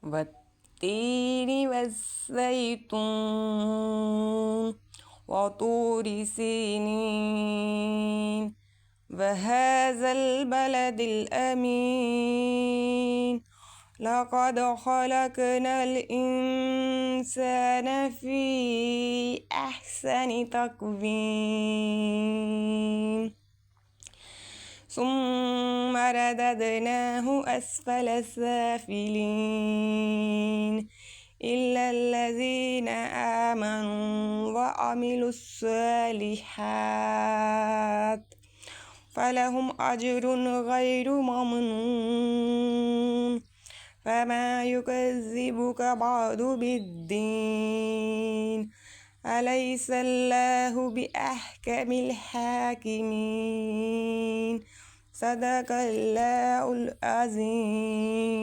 والتين والزيتون وطور سينين وهذا البلد الأمين لقد خلقنا الإنسان في أحسن تقويم ثم رددناه أسفل سافلين إلا الذين آمنوا وعملوا الصالحات فلهم أجر غير ممنون فما يكذبك بعد بالدين أليس الله بأحكم الحاكمين صدق الله العظيم.